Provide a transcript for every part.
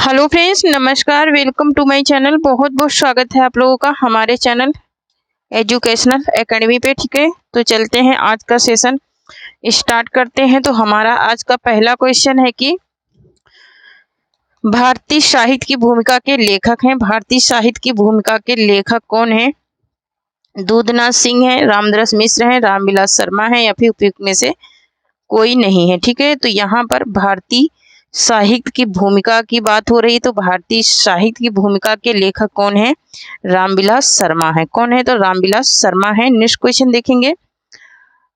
Hello friends, नमस्कार। Welcome to my channel. बहुत बहुत स्वागत है आप लोगों का हमारे चैनल एजुकेशनल एकेडमी पे। ठीक है, तो चलते हैं आज का सेशन स्टार्ट करते हैं। तो हमारा आज का पहला क्वेश्चन है कि भारतीय साहित्य की भूमिका के लेखक हैं। भारतीय साहित्य की भूमिका के लेखक कौन है? दूधनाथ सिंह है, रामदास मिश्र है, रामविलास शर्मा है, या फिर उपयुक्त में से कोई नहीं है। ठीक है, तो यहाँ पर भारतीय साहित्य की भूमिका की बात हो रही है। तो भारतीय साहित्य की भूमिका के लेखक कौन है? रामविलास शर्मा है। कौन है? तो रामविलास शर्मा है। नेक्स्ट क्वेश्चन देखेंगे।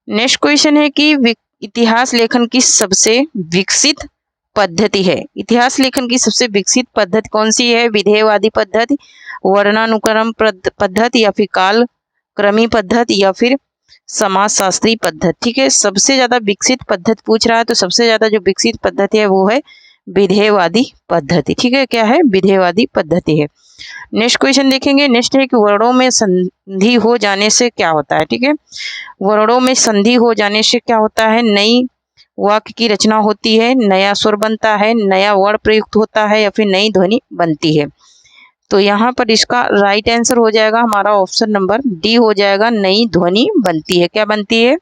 नेक्स्ट क्वेश्चन है कि इतिहास लेखन की सबसे विकसित पद्धति है। इतिहास लेखन की सबसे विकसित पद्धति कौन सी है? विधेयवादी पद्धति, वर्णानुक्रम पद्धति, या फिर काल क्रमी पद्धति, या फिर समाजशास्त्री पद्धति। ठीक है, सबसे ज्यादा विकसित पद्धति पूछ रहा है, तो सबसे ज्यादा जो विकसित पद्धति है वो है विधेयवादी पद्धति। ठीक है, क्या है? विधेयवादी पद्धति है। नेक्स्ट क्वेश्चन देखेंगे। नेक्स्ट है कि वर्णों में संधि हो जाने से क्या होता है? ठीक है, वर्णों में संधि हो जाने से क्या होता है? नई वाक्य की रचना होती है, नया स्वर बनता है, नया वर्ण प्रयुक्त होता है, या फिर नई ध्वनि बनती है। तो यहाँ पर इसका राइट आंसर हो जाएगा हमारा ऑप्शन नंबर डी हो जाएगा, नई ध्वनि बनती है। क्या बनती है?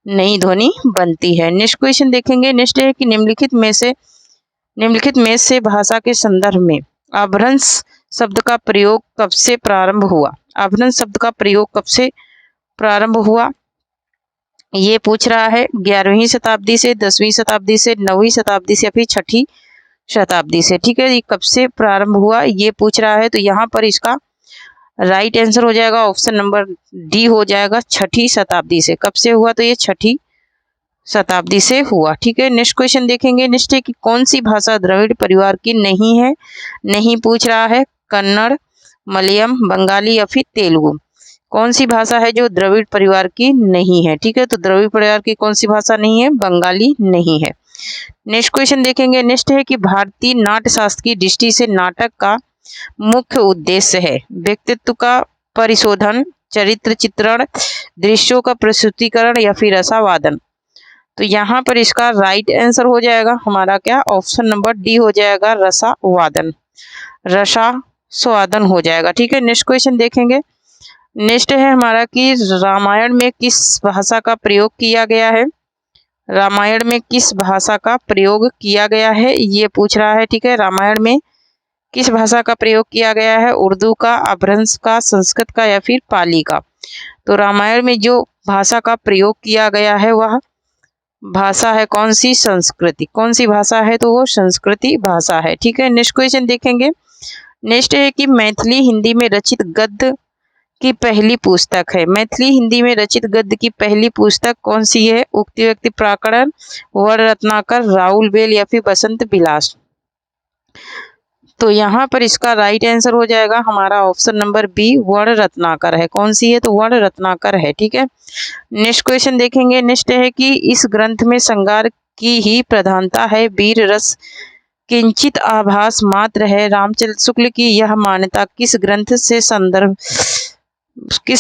नई ध्वनि बनती है। नेक्स्ट क्वेश्चन देखेंगे। नेक्स्ट है कि निम्नलिखित में से भाषा के संदर्भ में अभ्रंश शब्द का प्रयोग कब से प्रारंभ हुआ? अभ्रंश शब्द का प्रयोग कब से प्रारंभ हुआ ये पूछ रहा है। 11वीं शताब्दी से, 10वीं शताब्दी से, 9वीं शताब्दी से, या फिर 6ठी शताब्दी से। ठीक है, ये कब से प्रारंभ हुआ ये पूछ रहा है। तो यहाँ पर इसका राइट आंसर हो जाएगा ऑप्शन नंबर डी हो जाएगा, 6ठी शताब्दी से। कब से हुआ? तो ये 6ठी शताब्दी से हुआ। ठीक है, नेक्स्ट क्वेश्चन देखेंगे। नेक्स्ट है कि कौन सी भाषा द्रविड़ परिवार की नहीं है? नहीं पूछ रहा है। कन्नड़, मलयालम, बंगाली, या फिर तेलुगु। कौन सी भाषा है जो द्रविड़ परिवार की नहीं है? ठीक है, तो द्रविड़ परिवार की कौन सी भाषा नहीं है? बंगाली नहीं है। नेक्स्ट क्वेश्चन देखेंगे। नेक्स्ट है कि भारतीय नाट्य शास्त्र की दृष्टि से नाटक का मुख्य उद्देश्य है व्यक्तित्व का परिशोधन, चरित्र चित्रण, दृश्यों का प्रस्तुतिकरण, या फिर रसावादन। तो यहाँ पर इसका राइट आंसर हो जाएगा हमारा क्या? ऑप्शन नंबर डी हो जाएगा, रसावादन। रसास्वादन हो जाएगा। ठीक है, नेक्स्ट क्वेश्चन देखेंगे। नेक्स्ट है हमारा कि रामायण में किस भाषा का प्रयोग किया गया है? रामायण में किस भाषा का प्रयोग किया गया है ये पूछ रहा है। ठीक है, रामायण में किस भाषा का प्रयोग किया गया है? उर्दू का, अपभ्रंश का, संस्कृत का, या फिर पाली का। तो रामायण में जो भाषा का प्रयोग किया गया है वह भाषा है कौन सी? संस्कृति। कौन सी भाषा है? तो वो संस्कृति भाषा है। ठीक है, नेक्स्ट क्वेश्चन देखेंगे। नेक्स्ट है कि मैथिली हिंदी में रचित गद्य की पहली पुस्तक है। मैथिली हिंदी में रचित गद्य की पहली पुस्तक कौन सी है? उक्ति व्यक्ति प्राकरण, वर्ण रत्नाकर, राहुल बेल, या फिर बसंत विलास। तो यहाँ पर इसका राइट आंसर हो जाएगा हमारा ऑप्शन नंबर बी, वर्ण रत्नाकर है। कौन सी है? तो वर्ण रत्नाकर है। ठीक है, नेक्स्ट क्वेश्चन देखेंगे। नेक्स्ट है कि इस ग्रंथ में श्रृंगार की ही प्रधानता है, वीर रस किंचित आभास मात्र है। रामचंद्र शुक्ल की यह मान्यता किस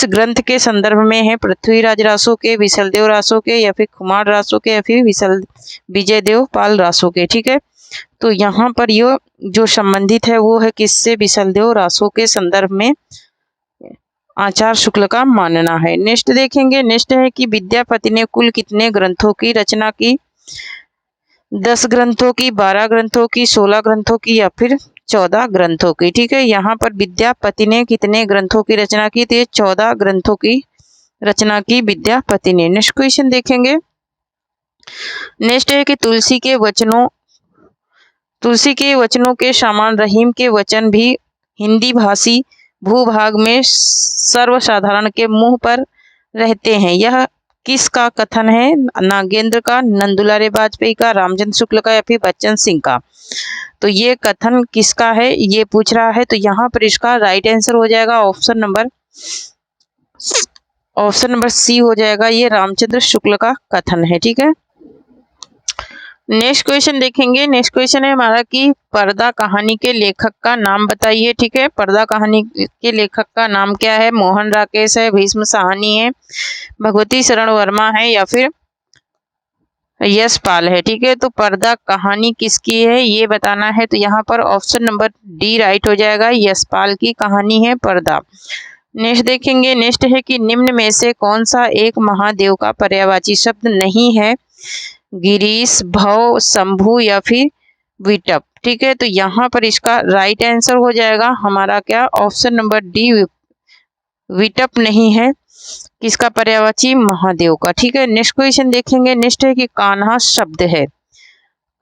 ग्रंथ के संदर्भ में है? पृथ्वीराज रासो के, विशलदेव रासो के, या फिर कुमार रासो के, या फिर विजयदेव पाल रासो के। ठीक है, तो यहाँ पर ये जो संबंधित है वो है किससे? विशलदेव रासो के संदर्भ में आचार्य शुक्ल का मानना है। नेक्स्ट देखेंगे। नेक्स्ट है कि विद्यापति ने कुल कितने ग्रंथों की रचना की? 10 ग्रंथों की, 12 ग्रंथों की, 16 ग्रंथों की, या फिर 14 ग्रंथों की। ठीक है, यहाँ पर विद्यापति ने कितने ग्रंथों की रचना की? तो ये 14 ग्रंथों की रचना की विद्यापति ने। नेक्स्ट क्वेश्चन देखेंगे। नेक्स्ट है कि तुलसी के वचनों के समान रहीम के वचन भी हिंदी भाषी भूभाग में सर्वसाधारण के मुंह पर रहते हैं। यह किसका कथन है? नागेंद्र का, नंदुलारे वाजपेयी का, रामचंद्र शुक्ल का, या फिर बच्चन सिंह का। तो ये कथन किसका है ये पूछ रहा है। तो यहाँ पर इसका राइट आंसर हो जाएगा ऑप्शन नंबर सी हो जाएगा, ये रामचंद्र शुक्ल का कथन है। ठीक है, नेक्स्ट क्वेश्चन देखेंगे। नेक्स्ट क्वेश्चन है हमारा कि पर्दा कहानी के लेखक का नाम बताइए। ठीक है, पर्दा कहानी के लेखक का नाम क्या है? मोहन राकेश है, भीष्म साहनी है, भगवती शरण वर्मा है, या फिर यशपाल है। ठीक है, तो पर्दा कहानी किसकी है ये बताना है, तो यहाँ पर ऑप्शन नंबर डी राइट हो जाएगा, यशपाल की कहानी है पर्दा। नेक्स्ट देखेंगे, नेक्स्ट है कि निम्न में से कौन सा एक महादेव का पर्यायवाची शब्द नहीं है, गिरीश, भव, शंभु या फिर विटप। ठीक है, तो यहाँ पर इसका राइट आंसर हो जाएगा हमारा क्या, ऑप्शन नंबर डी, विटप नहीं है किसका पर्यायवाची, महादेव का। ठीक है, नेक्स्ट क्वेश्चन देखेंगे, नेक्स्ट है कि कान्हा शब्द है,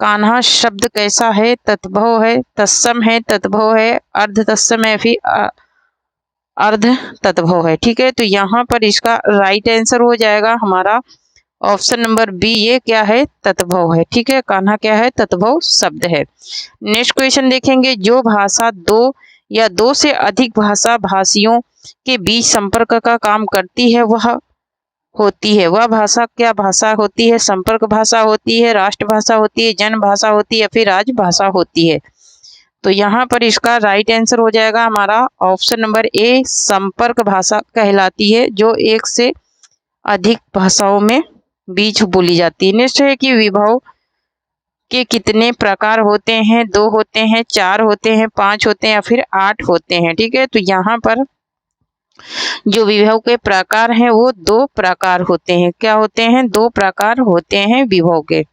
कान्हा शब्द कैसा है, तत्भव है, तत्सम है, तत्भव है, अर्ध तत्सम है, फिर अर्ध तत्भव है। ठीक है, तो यहाँ पर इसका राइट आंसर हो जाएगा हमारा ऑप्शन नंबर बी, ये क्या है, तत्भव है। ठीक है, कान्हा क्या है, तत्भव शब्द है। नेक्स्ट क्वेश्चन देखेंगे, जो भाषा दो या दो से अधिक भाषा भाषियों के बीच संपर्क का काम करती है वह होती है, वह भाषा क्या भाषा होती है, संपर्क भाषा होती है, राष्ट्रभाषा होती है, जन भाषा होती है या फिर राजभाषा होती है। तो यहाँ पर इसका राइट आंसर हो जाएगा हमारा ऑप्शन नंबर ए, संपर्क भाषा कहलाती है, जो एक से अधिक भाषाओं में बीच बोली जाती है। नेक्स्ट है कि विभव के कितने प्रकार होते हैं, 2 होते हैं, 4 होते हैं, 5 होते हैं या फिर 8 होते हैं। ठीक है, तो यहाँ पर जो विभव के प्रकार हैं वो 2 प्रकार होते हैं, क्या होते हैं, 2 प्रकार होते हैं विभव के।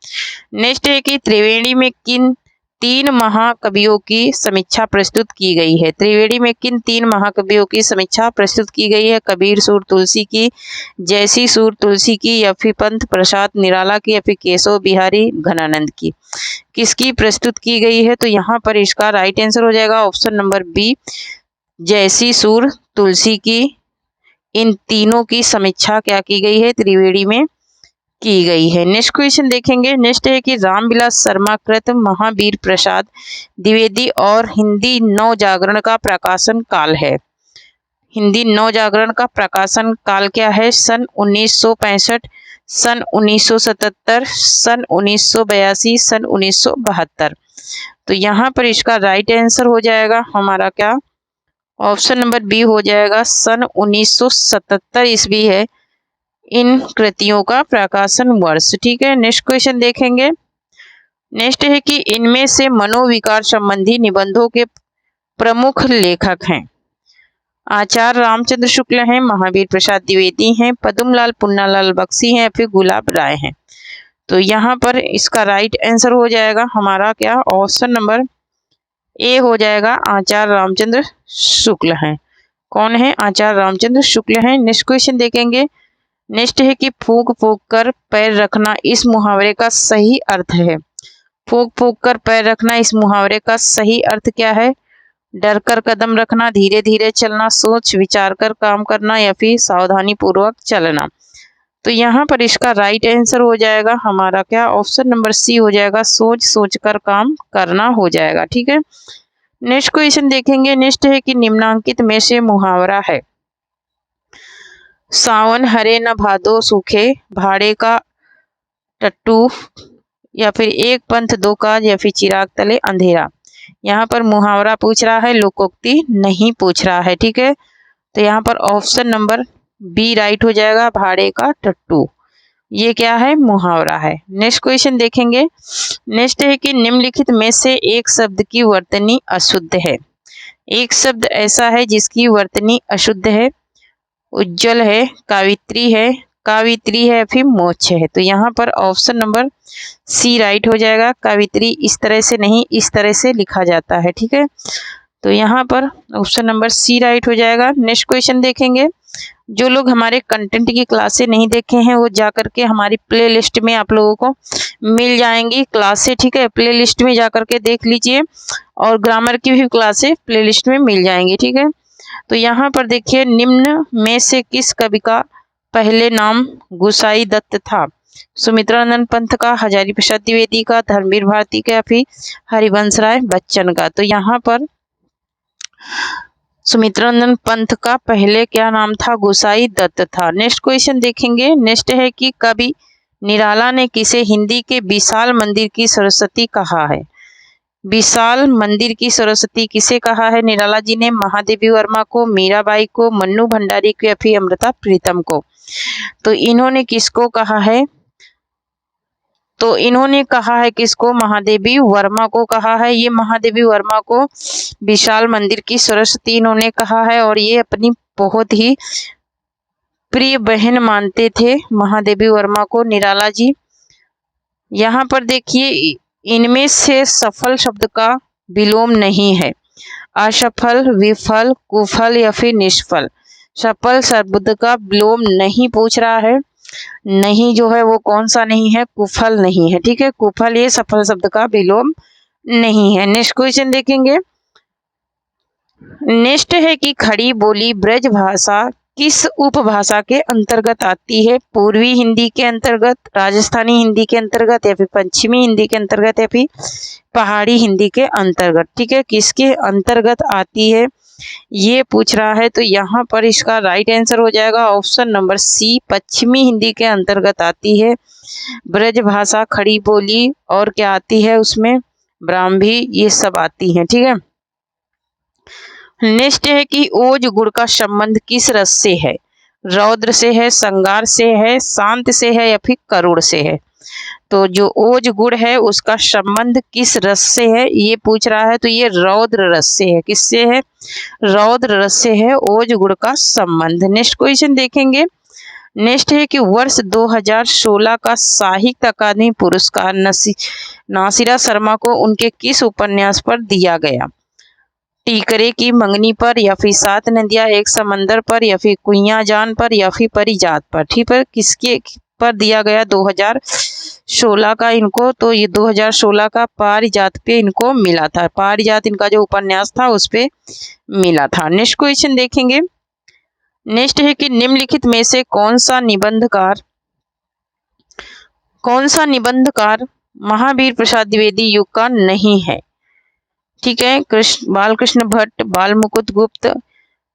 नेक्स्ट है कि त्रिवेणी में किन 3 महाकवियों की समीक्षा प्रस्तुत की गई है, त्रिवेणी में किन 3 महाकवियों की समीक्षा प्रस्तुत की गई है, कबीर सूर तुलसी की, जयसी सूर तुलसी की या फिर पंथ प्रसाद निराला की या फिर केशव बिहारी घनानंद की, किसकी प्रस्तुत की गई है। तो यहाँ पर इसका राइट आंसर हो जाएगा ऑप्शन नंबर बी, जयसी सूर तुलसी की, इन तीनों की समीक्षा क्या की गई है, त्रिवेणी में की गई है। नेक्स्ट क्वेश्चन देखेंगे, नेक्स्ट है कि रामविलास शर्मा कृत महावीर प्रसाद द्विवेदी और हिंदी नवजागरण का प्रकाशन काल है, हिंदी नवजागरण का प्रकाशन काल क्या है, सन 1965, सन 1977, सन 1982, सन 1972। तो यहाँ पर इसका राइट आंसर हो जाएगा हमारा क्या, ऑप्शन नंबर बी हो जाएगा, सन 1977 ईस्वी है इन कृतियों का प्रकाशन वर्ष। ठीक है, नेक्स्ट क्वेश्चन देखेंगे, नेक्स्ट है कि इनमें से मनोविकार संबंधी निबंधों के प्रमुख लेखक हैं, आचार्य रामचंद्र शुक्ल हैं, महावीर प्रसाद द्विवेदी हैं, पद्मलाल पुन्नालाल बख्शी हैं, फिर गुलाब राय हैं। तो यहाँ पर इसका राइट आंसर हो जाएगा हमारा क्या, ऑप्शन नंबर ए हो जाएगा, आचार्य रामचंद्र शुक्ल हैं। कौन है, आचार्य रामचंद्र शुक्ल हैं। नेक्स्ट क्वेश्चन देखेंगे, नेक्स्ट है कि फूंक फूंक कर पैर रखना इस मुहावरे का सही अर्थ है, फूंक फूंक कर पैर रखना इस मुहावरे का सही अर्थ क्या है, डर कर कदम रखना, धीरे धीरे चलना, सोच विचार कर काम करना या फिर सावधानी पूर्वक चलना। तो यहाँ पर इसका राइट आंसर हो जाएगा हमारा क्या, ऑप्शन नंबर सी हो जाएगा, सोच सोच कर काम करना हो जाएगा। ठीक है, नेक्स्ट क्वेश्चन देखेंगे, नेक्स्ट है कि निम्नांकित में से मुहावरा है, सावन हरे न भादो सूखे, भाड़े का टट्टू या फिर एक पंथ दो काज या फिर चिराग तले अंधेरा। यहाँ पर मुहावरा पूछ रहा है, लोकोक्ति नहीं पूछ रहा है। ठीक है, तो यहाँ पर ऑप्शन नंबर बी राइट हो जाएगा, भाड़े का टट्टू, ये क्या है, मुहावरा है। नेक्स्ट क्वेश्चन देखेंगे, नेक्स्ट है कि निम्नलिखित में से एक शब्द की वर्तनी अशुद्ध है, एक शब्द ऐसा है जिसकी वर्तनी अशुद्ध है, उज्जवल है, कावित्री है फिर मोक्ष है। तो यहाँ पर ऑप्शन नंबर सी राइट हो जाएगा, कावित्री इस तरह से नहीं, इस तरह से लिखा जाता है। ठीक है, तो यहाँ पर ऑप्शन नंबर सी राइट हो जाएगा। नेक्स्ट क्वेश्चन देखेंगे, जो लोग हमारे कंटेंट की क्लासें नहीं देखे हैं वो जा करके हमारी प्ले लिस्ट में आप लोगों को मिल जाएंगी क्लासें। ठीक है, प्ले लिस्ट में जा करके देख लीजिए, और ग्रामर की भी क्लासें प्ले लिस्ट में मिल जाएंगी। ठीक है, तो यहाँ पर देखिए, निम्न में से किस कवि का पहले नाम गुसाई दत्त था, सुमित्रानंद पंत का, हजारी प्रसाद द्विवेदी का, धर्मवीर भारती का, फिर हरिवंश राय बच्चन का। तो यहाँ पर सुमित्रानंद पंत का पहले क्या नाम था, गुसाई दत्त था। नेक्स्ट क्वेश्चन देखेंगे, नेक्स्ट है कि कवि निराला ने किसे हिंदी के विशाल मंदिर की सरस्वती कहा है, विशाल मंदिर की सरस्वती किसे कहा है निराला जी ने, महादेवी वर्मा को, मीराबाई को, मन्नू भंडारी को या फिर अमृता प्रीतम को। तो इन्होंने किसको कहा है, तो इन्होंने कहा है किसको, महादेवी वर्मा को कहा है। ये महादेवी वर्मा को विशाल मंदिर की सरस्वती इन्होंने कहा है, और ये अपनी बहुत ही प्रिय बहन मानते थे महादेवी वर्मा को निराला जी। यहाँ पर देखिए, इनमें से सफल शब्द का विलोम नहीं है। असफल, विफल, कुफल या फिर निष्फल। सफल शब्द का विलोम नहीं पूछ रहा है। नहीं जो है वो कौन सा नहीं है, कुफल नहीं है। ठीक है, कुफल ये सफल शब्द का विलोम नहीं है। नेक्स्ट क्वेश्चन देखेंगे। नेक्स्ट है कि खड़ी बोली ब्रज भाषा किस उपभाषा के अंतर्गत आती है। पूर्वी हिंदी के अंतर्गत, राजस्थानी हिंदी के अंतर्गत, या फिर पश्चिमी हिंदी के अंतर्गत, या फिर पहाड़ी हिंदी के अंतर्गत। ठीक है, किसके अंतर्गत आती है ये पूछ रहा है। तो यहाँ पर इसका राइट आंसर हो जाएगा ऑप्शन नंबर सी, पश्चिमी हिंदी के अंतर्गत आती है ब्रज भाषा, खड़ी बोली, और क्या आती है उसमें, ब्राह्मी, ये सब आती है। ठीक है, नेक्स्ट है कि ओज गुण का संबंध किस रस से है। रौद्र से है, श्रृंगार से है, शांत से है, या फिर करुण से है। तो जो ओज गुण है उसका संबंध किस रस से है ये पूछ रहा है। तो ये रौद्र रस से है। किससे है, रौद्र रस से है ओज गुण का संबंध। नेक्स्ट क्वेश्चन देखेंगे। नेक्स्ट है कि वर्ष 2016 का साहित्य अकादमी पुरस्कार नासिरा शर्मा को उनके किस उपन्यास पर दिया गया। टीकरे की मंगनी पर, या फिर सात नदियां एक समंदर पर, या फिर कुइयां जान पर, या फिर परिजात पर। ठीक है, किसके पर दिया गया 2016 का इनको। तो ये 2016 का पारिजात पे इनको मिला था। पारिजात इनका जो उपन्यास था उस पे मिला था। नेक्स्ट क्वेश्चन देखेंगे। नेक्स्ट है कि निम्नलिखित में से कौन सा निबंधकार महावीर प्रसाद द्विवेदी युग का नहीं है। ठीक है, बालकृष्ण भट्ट, बाल मुकुंद गुप्त,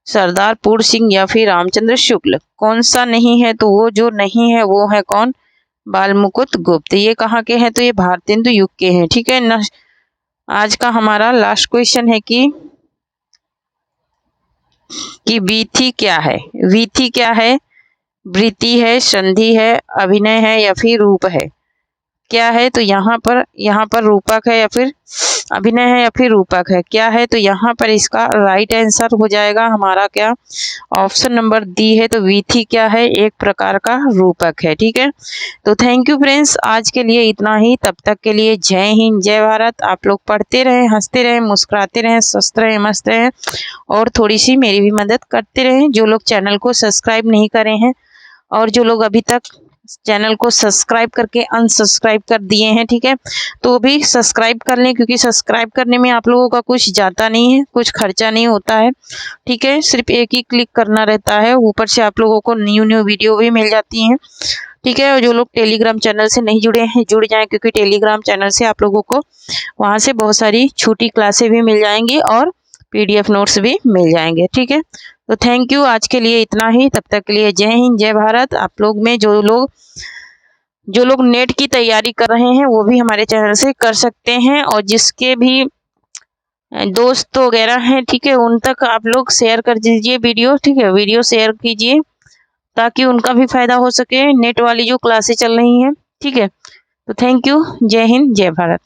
सरदार पूर्ण सिंह, या फिर रामचंद्र शुक्ल। कौन सा नहीं है, तो वो जो नहीं है वो है कौन, बाल मुकुंद गुप्त। ये कहाँ के हैं, तो ये भारतेंदु युग के हैं। ठीक है, आज का हमारा लास्ट क्वेश्चन है कि वीथी क्या है। वीथी क्या है, वृत्ति है, संधि है, अभिनय है, या फिर रूप है। क्या है, तो यहाँ पर रूपक है, या फिर अभिनय है, या फिर रूपक है। क्या है, तो यहाँ पर इसका राइट आंसर हो जाएगा हमारा क्या, ऑप्शन नंबर डी है। तो वीथी क्या है, एक प्रकार का रूपक है। ठीक है, तो थैंक यू फ्रेंड्स, आज के लिए इतना ही। तब तक के लिए जय हिंद, जय भारत। आप लोग पढ़ते रहें, हंसते रहें, मुस्कुराते रहें, स्वस्थ रहें, मस्त रहें, और थोड़ी सी मेरी भी मदद करते रहें। जो लोग चैनल को सब्सक्राइब नहीं करे हैं, और जो लोग अभी तक चैनल को सब्सक्राइब करके अनसब्सक्राइब कर दिए हैं, ठीक है, तो भी सब्सक्राइब कर लें, क्योंकि सब्सक्राइब करने में आप लोगों का कुछ जाता नहीं है, कुछ खर्चा नहीं होता है। ठीक है, सिर्फ एक ही क्लिक करना रहता है, ऊपर से आप लोगों को न्यू वीडियो भी मिल जाती हैं। ठीक है, और जो लोग टेलीग्राम चैनल से नहीं जुड़े हैं जुड़ जाएं, क्योंकि टेलीग्राम चैनल से आप लोगों को वहाँ से बहुत सारी छोटी क्लासें भी मिल जाएंगी और PDF नोट्स भी मिल जाएंगे। ठीक है, तो थैंक यू, आज के लिए इतना ही। तब तक के लिए जय हिंद, जय भारत। आप लोग में जो लोग नेट की तैयारी कर रहे हैं वो भी हमारे चैनल से कर सकते हैं, और जिसके भी दोस्त वगैरह हैं, ठीक है, उन तक आप लोग शेयर कर दीजिए वीडियो। ठीक है, वीडियो शेयर कीजिए ताकि उनका भी फायदा हो सके, नेट वाली जो क्लासेस चल रही हैं। ठीक है, तो थैंक यू, जय हिंद, जय भारत।